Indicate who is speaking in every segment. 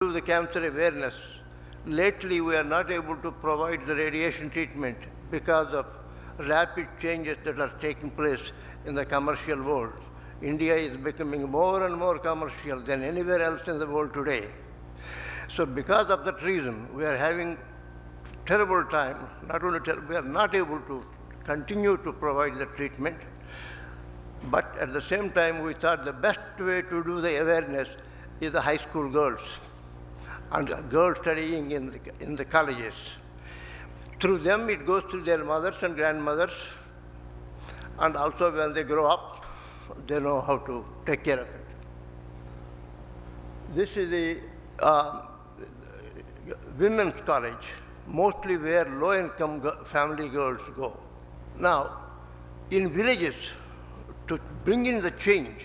Speaker 1: to the cancer awareness. Lately, we are not able to provide the radiation treatment because of rapid changes that are taking place in the commercial world. India is becoming more and more commercial than anywhere else in the world today. So because of that reason, we are having terrible time. Not only we are not able to continue to provide the treatment, but at the same time, we thought the best way to do the awareness is the high school girls and girls studying in the colleges. Through them, it goes to their mothers and grandmothers, and also when they grow up, they know how to take care of it. This is the women's college, mostly where low-income family girls go. Now, in villages, to bring in the change,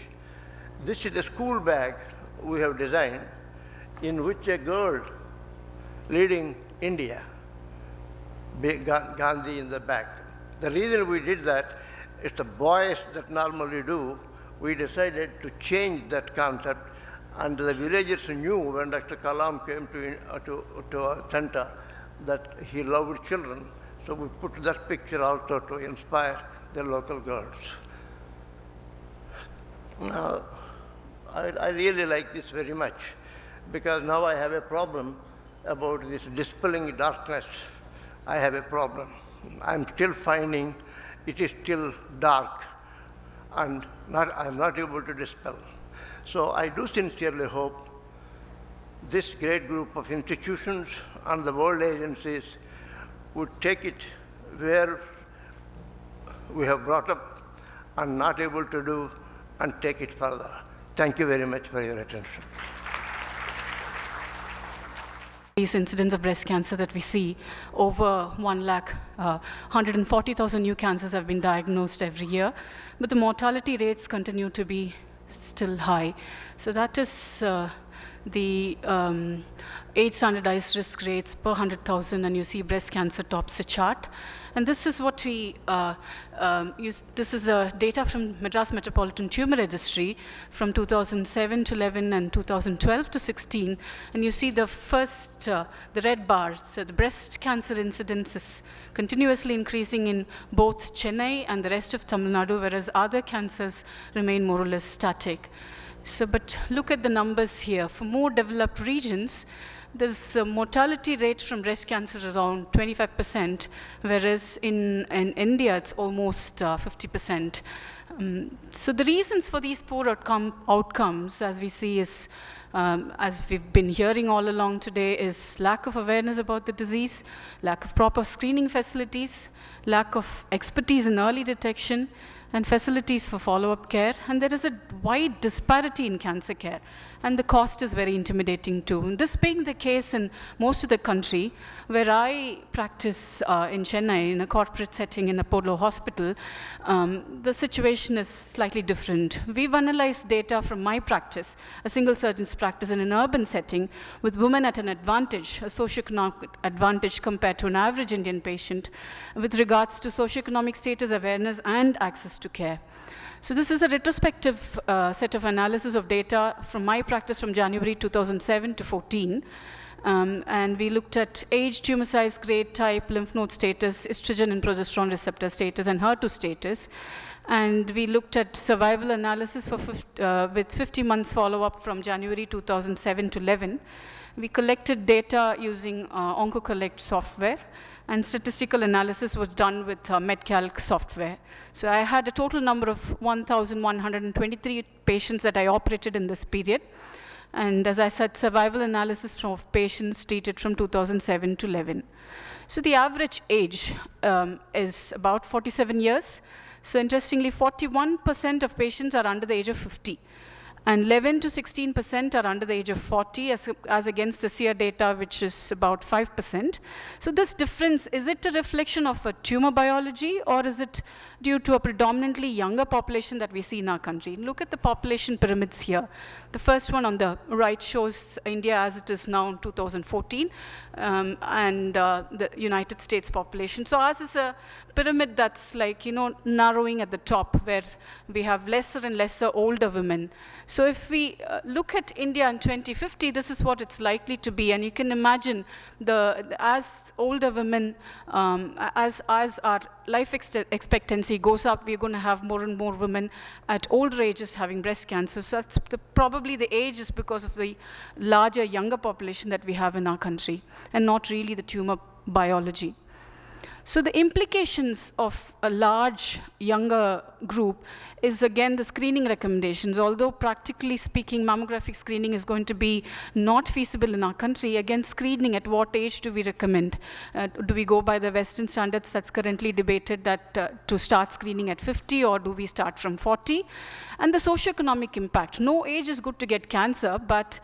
Speaker 1: this is the school bag we have designed, in which a girl leading India, Gandhi in the back. The reason we did that is the boys that normally do, we decided to change that concept, and the villagers knew when Dr. Kalam came to our center that he loved children, so we put that picture also to inspire the local girls. Now, I really like this very much, because now I have a problem about this dispelling darkness. I have a problem. I'm still finding it is still dark, and I'm not able to dispel. So I do sincerely hope this great group of institutions and the world agencies would take it where we have brought up and not able to do, and take it further. Thank you very much for your attention.
Speaker 2: These incidents of breast cancer that we see, over 140,000 new cancers have been diagnosed every year, but the mortality rates continue to be still high. So that is the 8 standardized risk rates per 100,000, and you see breast cancer tops the chart. And this is what we this is data from Madras Metropolitan Tumor Registry from 2007 to 11 and 2012 to 16. And you see the first, the red bar, so the breast cancer incidence is continuously increasing in both Chennai and the rest of Tamil Nadu, whereas other cancers remain more or less static. So, but look at the numbers here. For more developed regions, there's a mortality rate from breast cancer around 25%, whereas in India, it's almost 50%. So the reasons for these poor outcomes, as we see, is, as we've been hearing all along today, is lack of awareness about the disease, lack of proper screening facilities, lack of expertise in early detection, and facilities for follow-up care. And there is a wide disparity in cancer care, and the cost is very intimidating too. And this being the case in most of the country, where I practice in Chennai, in a corporate setting in Apollo Hospital, the situation is slightly different. We've analyzed data from my practice, a single surgeon's practice in an urban setting, with women at an advantage, a socioeconomic advantage compared to an average Indian patient, with regards to socioeconomic status, awareness, and access to care. So this is a retrospective set of analysis of data from my practice from January 2007 to 14. And we looked at age, tumor size, grade, type, lymph node status, estrogen and progesterone receptor status, and HER2 status. And we looked at survival analysis for with 50 months follow-up from January 2007 to 11. We collected data using OncoCollect software, and statistical analysis was done with MedCalc software. So I had a total number of 1,123 patients that I operated in this period. And as I said, survival analysis of patients treated from 2007 to 11. So the average age is about 47 years. So interestingly, 41% of patients are under the age of 50. And 11 to 16% are under the age of 40, as against the SEER data, which is about 5%. So this difference, is it a reflection of a tumor biology, or is it due to a predominantly younger population that we see in our country. Look at the population pyramids here. The first one on the right shows India as it is now in 2014, and the United States population. So ours is a pyramid that's like, narrowing at the top, where we have lesser and lesser older women. So if we look at India in 2050, this is what it's likely to be. And you can imagine as older women, as our life expectancy goes up, we're going to have more and more women at older ages having breast cancer. So that's probably the age is because of the larger, younger population that we have in our country, and not really the tumor biology. So the implications of a large, younger group is, again, the screening recommendations. Although practically speaking, mammographic screening is going to be not feasible in our country, again, screening, at what age do we recommend? Do we go by the Western standards that's currently debated, that to start screening at 50, or do we start from 40? And the socioeconomic impact. No age is good to get cancer, but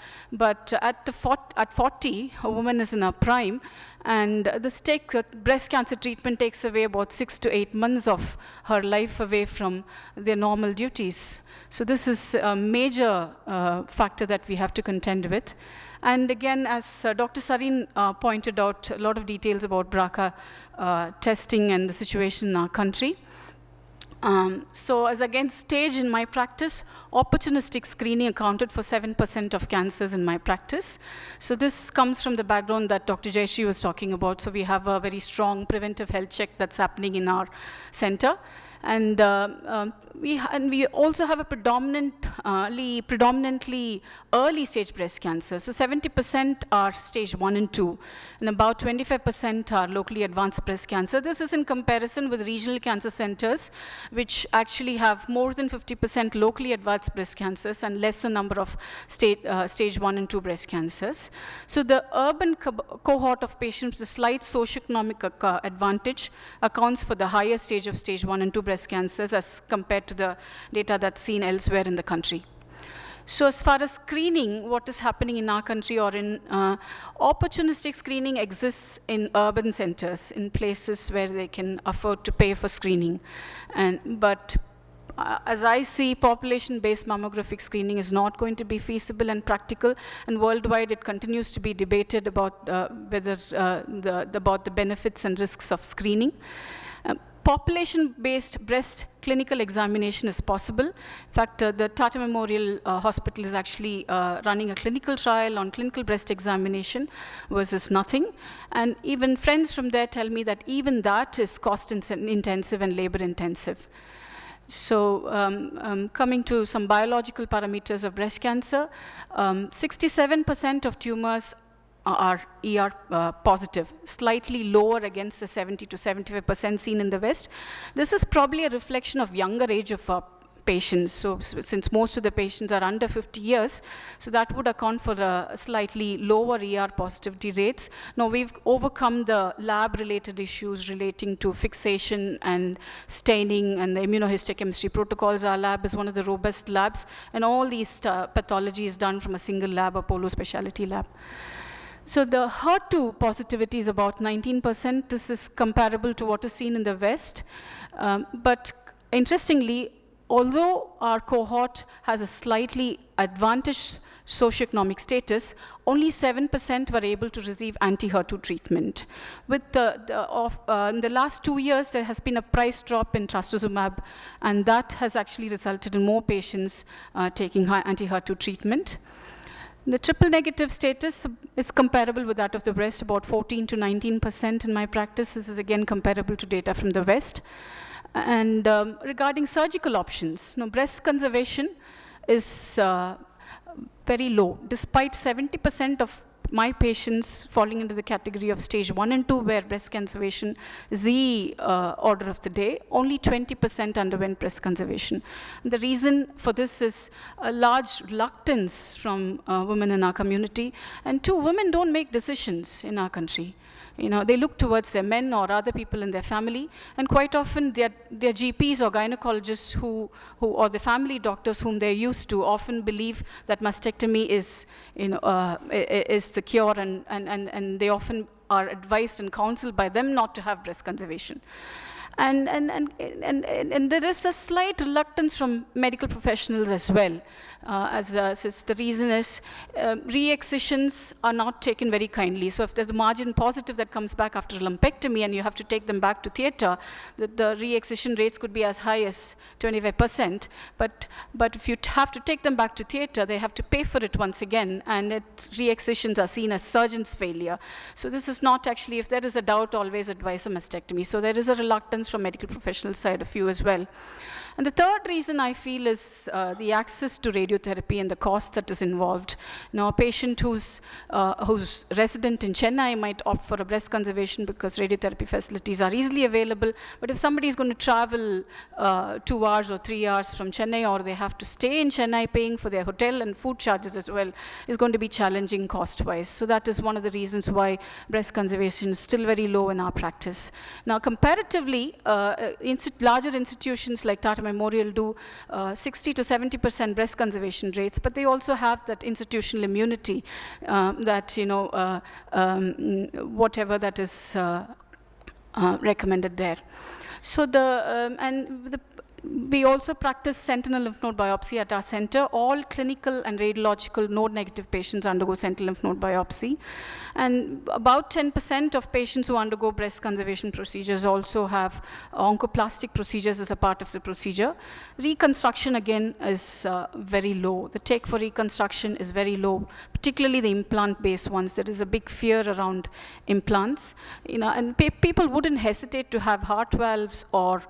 Speaker 2: at 40, a woman is in her prime, and breast cancer treatment takes away about 6 to 8 months of her life away from their normal duties. So this is a major factor that we have to contend with. And again, as Dr. Sareen pointed out, a lot of details about BRCA testing and the situation in our country. So as against stage in my practice, opportunistic screening accounted for 7% of cancers in my practice. So this comes from the background that Dr. Jayashree was talking about. So we have a very strong preventive health check that's happening in our center. And we also have a predominantly early stage breast cancer. So 70% are stage 1 and 2, and about 25% are locally advanced breast cancer. This is in comparison with regional cancer centers, which actually have more than 50% locally advanced breast cancers and lesser number of stage 1 and 2 breast cancers. So the urban cohort of patients with a slight socioeconomic advantage accounts for the higher stage of stage 1 and 2 breast cancers as compared to the data that's seen elsewhere in the country. So as far as screening, what is happening in our country, or in opportunistic screening exists in urban centers, in places where they can afford to pay for screening. But as I see, population-based mammographic screening is not going to be feasible and practical, and worldwide it continues to be debated about about the benefits and risks of screening. Population-based breast clinical examination is possible. In fact, the Tata Memorial Hospital is actually running a clinical trial on clinical breast examination versus nothing. And even friends from there tell me that even that is cost-intensive and labor-intensive. So coming to some biological parameters of breast cancer, 67% of tumors are ER positive, slightly lower against the 70 to 75% seen in the West. This is probably a reflection of younger age of patients. So since most of the patients are under 50 years, so that would account for a slightly lower ER positivity rates. Now we've overcome the lab-related issues relating to fixation and staining and the immunohistochemistry protocols. Our lab is one of the robust labs, and all these pathology is done from a single lab, Apollo Specialty Lab. So the HER2 positivity is about 19%. This is comparable to what is seen in the West. But interestingly, although our cohort has a slightly advantaged socioeconomic status, only 7% were able to receive anti-HER2 treatment. With in the last 2 years, there has been a price drop in trastuzumab, and that has actually resulted in more patients taking anti-HER2 treatment. The triple negative status is comparable with that of the West, about 14 to 19% in my practice. This is again comparable to data from the West. And regarding surgical options, breast conservation is very low, despite 70% of my patients falling into the category of stage 1 and 2, where breast conservation is the order of the day. Only 20% underwent breast conservation. And the reason for this is a large reluctance from women in our community. And 2, women don't make decisions in our country. They look towards their men or other people in their family, and quite often their GPs or gynecologists or the family doctors whom they're used to often believe that mastectomy is the cure, and they often are advised and counseled by them not to have breast conservation. And there is a slight reluctance from medical professionals as well. Since the reason is re-excisions are not taken very kindly. So if there's a margin positive that comes back after a lumpectomy and you have to take them back to theatre, the re-excision rates could be as high as 25%. But if you have to take them back to theatre, they have to pay for it once again, and re-excisions are seen as surgeon's failure. So this is not actually, if there is a doubt, always advise a mastectomy. So there is a reluctance from medical professional side of you as well. And the third reason I feel is the access to radiotherapy and the cost that is involved. Now, a patient who's resident in Chennai might opt for a breast conservation because radiotherapy facilities are easily available. But if somebody is going to travel 2 hours or 3 hours from Chennai, or they have to stay in Chennai paying for their hotel and food charges as well, is going to be challenging cost-wise. So that is one of the reasons why breast conservation is still very low in our practice. Now, comparatively, larger institutions like Tata Memorial do 60 to 70% breast conservation rates, but they also have that institutional immunity that, whatever that is recommended there. So we also practice sentinel lymph node biopsy at our center. All clinical and radiological node-negative patients undergo sentinel lymph node biopsy. And about 10% of patients who undergo breast conservation procedures also have oncoplastic procedures as a part of the procedure. Reconstruction, again, is very low. The take for reconstruction is very low, particularly the implant-based ones. There is a big fear around implants. And people wouldn't hesitate to have heart valves or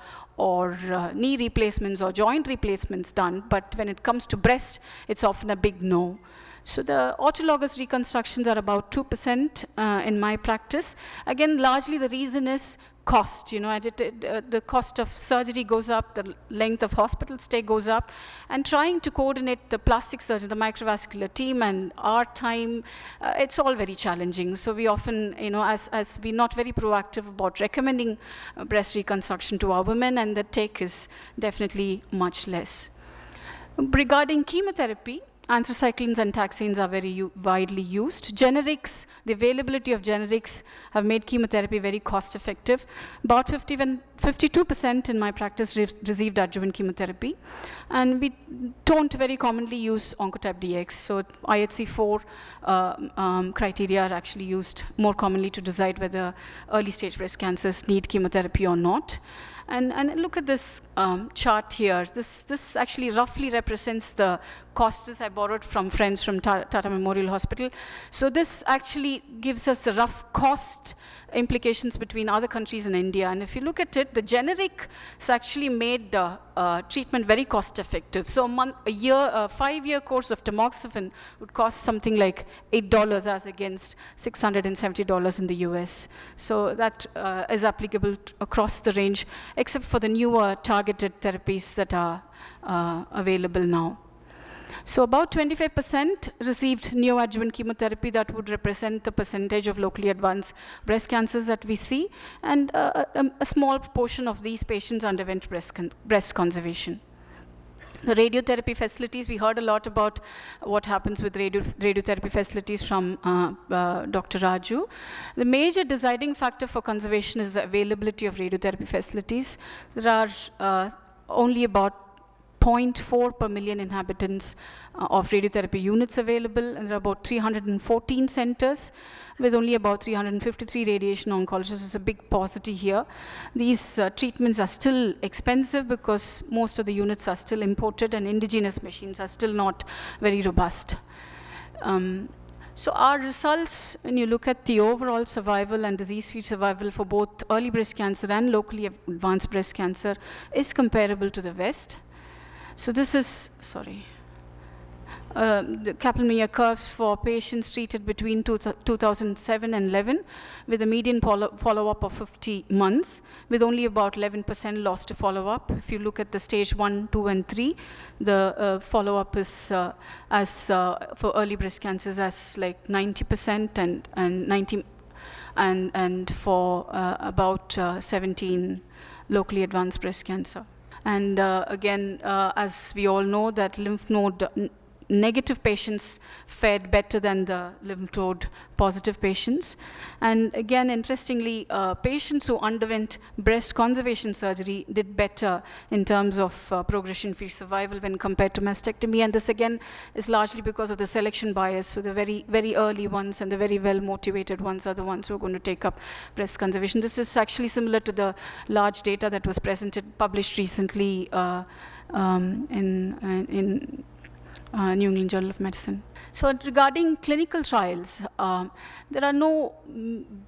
Speaker 2: knee replacements or joint replacements done, but when it comes to breast, it's often a big no. So the autologous reconstructions are about 2% in my practice. Again, largely the reason is cost. The cost of surgery goes up, the length of hospital stay goes up, and trying to coordinate the plastic surgeon, the microvascular team, and our time, it's all very challenging. So we often, as we're not very proactive about recommending breast reconstruction to our women, and the take is definitely much less. Regarding chemotherapy, anthracyclines and taxanes are very widely used. Generics, the availability of generics have made chemotherapy very cost effective. About 52% in my practice received adjuvant chemotherapy. And we don't very commonly use Oncotype DX. So IHC4 criteria are actually used more commonly to decide whether early stage breast cancers need chemotherapy or not. And look at this chart here. This actually roughly represents the costs I borrowed from friends from Tata Memorial Hospital. So this actually gives us the rough cost implications between other countries and India. And if you look at it, the generic has actually made treatment very cost effective. So a 5-year course of tamoxifen would cost something like $8 as against $670 in the US. So that is applicable across the range, except for the newer targeted therapies that are available now. So about 25% received neoadjuvant chemotherapy. That would represent the percentage of locally advanced breast cancers that we see. And a small proportion of these patients underwent breast conservation. The radiotherapy facilities, we heard a lot about what happens with radiotherapy facilities from Dr. Raju. The major deciding factor for conservation is the availability of radiotherapy facilities. There are only about 0.4 per million inhabitants of radiotherapy units available, and there are about 314 centers with only about 353 radiation oncologists. It's a big paucity here. These treatments are still expensive because most of the units are still imported and indigenous machines are still not very robust. So our results, when you look at the overall survival and disease-free survival for both early breast cancer and locally advanced breast cancer, is comparable to the West. So this is, the Kaplan-Meier curves for patients treated between 2007 and 11, with a median follow-up of 50 months, with only about 11% lost to follow-up. If you look at the stage 1, 2, and 3, the follow-up is for early breast cancers as like 90% and for about 17 locally advanced breast cancer. And again, as we all know, that lymph node negative patients fared better than the lymph node positive patients. And again, interestingly, patients who underwent breast conservation surgery did better in terms of progression-free survival when compared to mastectomy. And this again is largely because of the selection bias. So the very, very early ones and the very well-motivated ones are the ones who are going to take up breast conservation. This is actually similar to the large data that was published recently in New England Journal of Medicine. So regarding clinical trials, there are no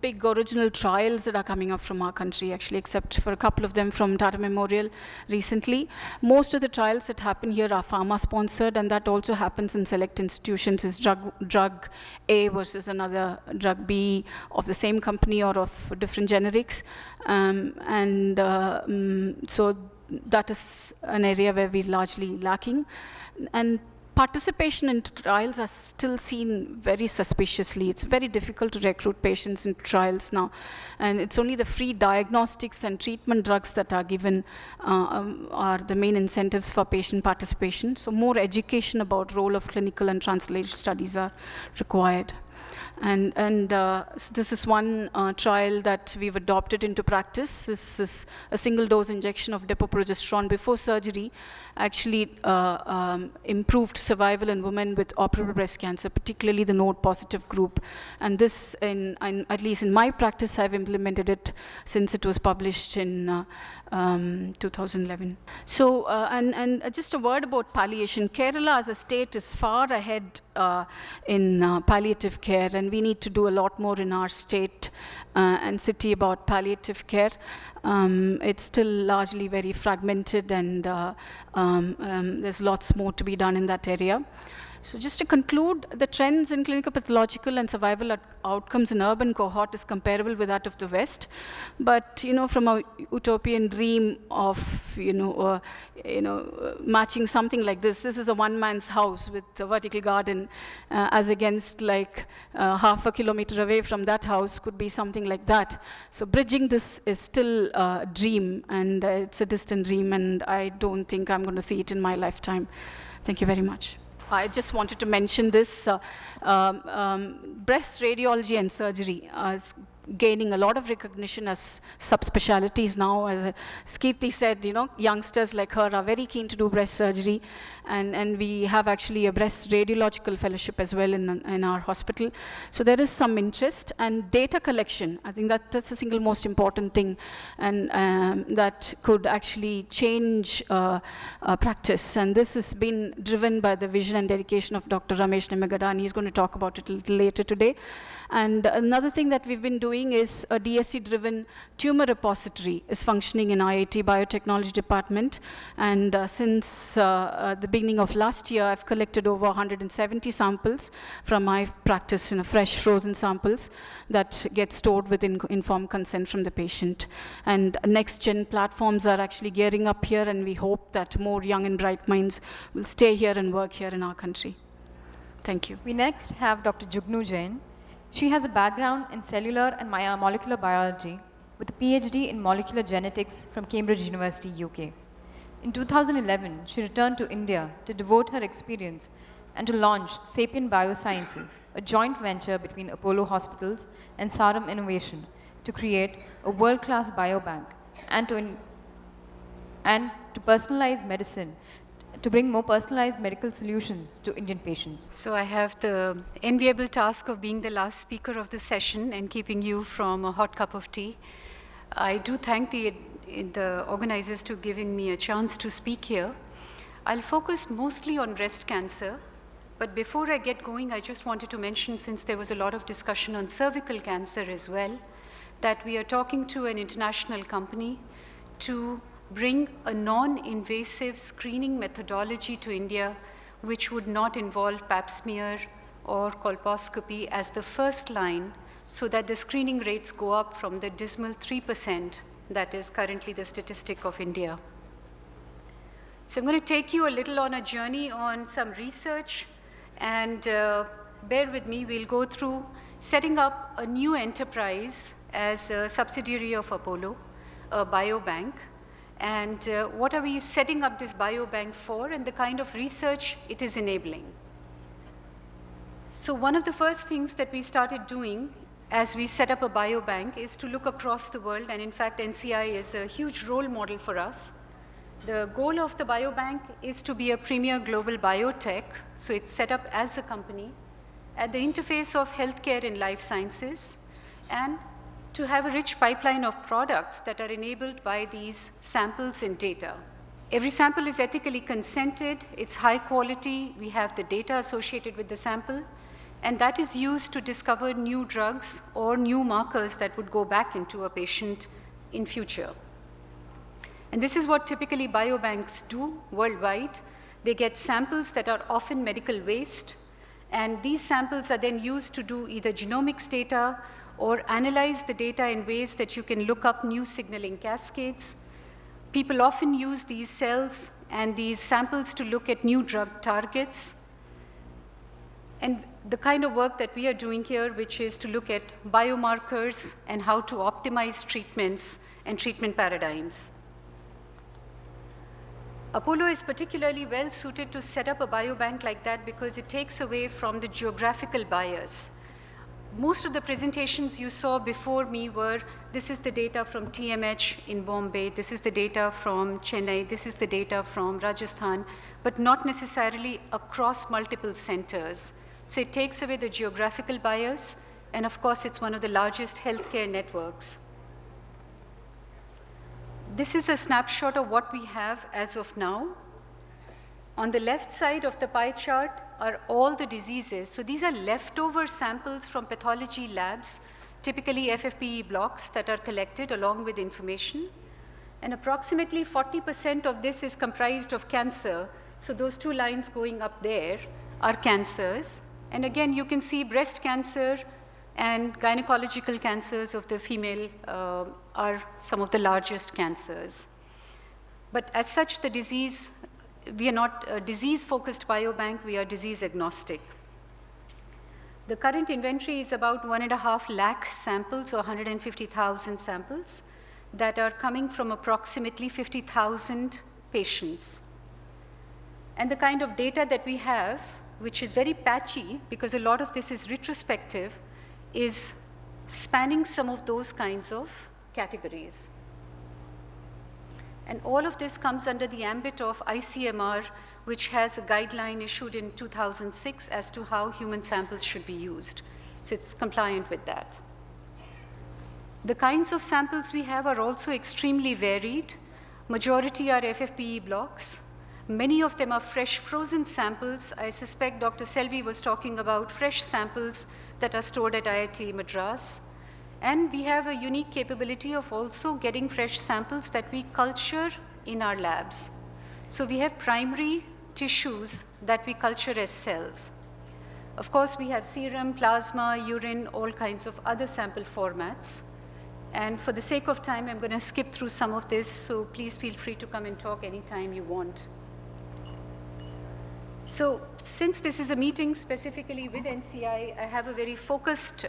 Speaker 2: big original trials that are coming up from our country, actually, except for a couple of them from Tata Memorial recently. Most of the trials that happen here are pharma-sponsored, and that also happens in select institutions. Is drug A versus another drug B of the same company or of different generics. So that is an area where we're largely lacking. And participation in trials are still seen very suspiciously. It's very difficult to recruit patients in trials now. And it's only the free diagnostics and treatment drugs that are given are the main incentives for patient participation. So more education about role of clinical and translational studies are required. So this is one trial that we've adopted into practice. This is a single dose injection of depo-progesterone before surgery, actually improved survival in women with operable breast cancer, particularly the node-positive group. And this, at least in my practice, I've implemented it since it was published in 2011. So, and just a word about palliation. Kerala as a state is far ahead in palliative care, and we need to do a lot more in our state and city about palliative care. It's still largely very fragmented, and there's lots more to be done in that area. So just to conclude, the trends in clinical pathological and survival outcomes in urban cohort is comparable with that of the West. But, from a utopian dream of, matching something like this is a one-man's house with a vertical garden, as against like half a kilometer away from that house could be something like that. So bridging this is still a dream, and it's a distant dream, and I don't think I'm going to see it in my lifetime. Thank you very much. I just wanted to mention this. Breast radiology and surgery is gaining a lot of recognition as subspecialties now. As Kirti said, youngsters like her are very keen to do breast surgery, and we have actually a breast radiological fellowship as well in our hospital. So there is some interest, and data collection. I think that's the single most important thing, and that could actually change practice. And this has been driven by the vision and dedication of Dr. Ramesh Nimmagadda, and he's going to talk about it a little later today. And another thing that we've been doing is a DSC-driven tumor repository is functioning in IIT Biotechnology Department. And since the beginning of last year, I've collected over 170 samples from my practice, fresh frozen samples that get stored with informed consent from the patient. And next-gen platforms are actually gearing up here, and we hope that more young and bright minds will stay here and work here in our country. Thank you.
Speaker 3: We next have Dr. Jugnu Jain. She has a background in cellular and molecular biology with a PhD in molecular genetics from Cambridge University, UK. In 2011, she returned to India to devote her experience and to launch Sapien Biosciences, a joint venture between Apollo Hospitals and Sarum Innovation, to create a world-class biobank and to personalize medicine, to bring more personalized medical solutions to Indian patients.
Speaker 4: So I have the enviable task of being the last speaker of the session and keeping you from a hot cup of tea. I do thank the organizers to giving me a chance to speak here. I'll focus mostly on breast cancer, but before I get going, I just wanted to mention, since there was a lot of discussion on cervical cancer as well, that we are talking to an international company to bring a non-invasive screening methodology to India, which would not involve pap smear or colposcopy as the first line, so that the screening rates go up from the dismal 3% that is currently the statistic of India. So I'm going to take you a little on a journey on some research, and bear with me, we'll go through setting up a new enterprise as a subsidiary of Apollo, a biobank. And what are we setting up this biobank for, and the kind of research it is enabling. So one of the first things that we started doing as we set up a biobank is to look across the world, and in fact, NCI is a huge role model for us. The goal of the biobank is to be a premier global biotech, so it's set up as a company at the interface of healthcare and life sciences, and to have a rich pipeline of products that are enabled by these samples and data. Every sample is ethically consented, it's high quality, we have the data associated with the sample, and that is used to discover new drugs or new markers that would go back into a patient in future. And this is what typically biobanks do worldwide. They get samples that are often medical waste, and these samples are then used to do either genomics data or analyze the data in ways that you can look up new signaling cascades. People often use these cells and these samples to look at new drug targets. And the kind of work that we are doing here, which is to look at biomarkers and how to optimize treatments and treatment paradigms. Apollo is particularly well suited to set up a biobank like that because it takes away from the geographical bias. Most of the presentations you saw before me were, this is the data from TMH in Bombay, this is the data from Chennai, this is the data from Rajasthan, but not necessarily across multiple centers. So it takes away the geographical bias, and of course, it's one of the largest healthcare networks. This is a snapshot of what we have as of now. On the left side of the pie chart are all the diseases. So these are leftover samples from pathology labs, typically FFPE blocks that are collected along with information. And approximately 40% of this is comprised of cancer. So those two lines going up there are cancers. And again, you can see breast cancer and gynecological cancers of the female are some of the largest cancers. But as such, the disease, we are not a disease-focused biobank, we are disease agnostic. The current inventory is about 1.5 lakh samples, or 150,000 samples, that are coming from approximately 50,000 patients. And the kind of data that we have, which is very patchy, because a lot of this is retrospective, is spanning some of those kinds of categories. And all of this comes under the ambit of ICMR, which has a guideline issued in 2006 as to how human samples should be used. So it's compliant with that. The kinds of samples we have are also extremely varied. Majority are FFPE blocks. Many of them are fresh frozen samples. I suspect Dr. Selvi was talking about fresh samples that are stored at IIT Madras. And we have a unique capability of also getting fresh samples that we culture in our labs. So we have primary tissues that we culture as cells. Of course, we have serum, plasma, urine, all kinds of other sample formats. And for the sake of time, I'm going to skip through some of this, so please feel free to come and talk anytime you want. So since this is a meeting specifically with NCI, I have a very focused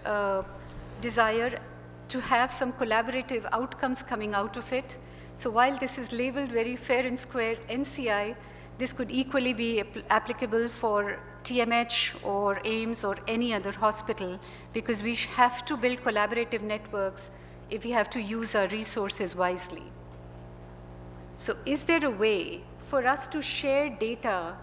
Speaker 4: desire to have some collaborative outcomes coming out of it. So while this is labeled very fair and square NCI, this could equally be applicable for TMH or AIIMS or any other hospital, because we have to build collaborative networks if we have to use our resources wisely. So is there a way for us to share data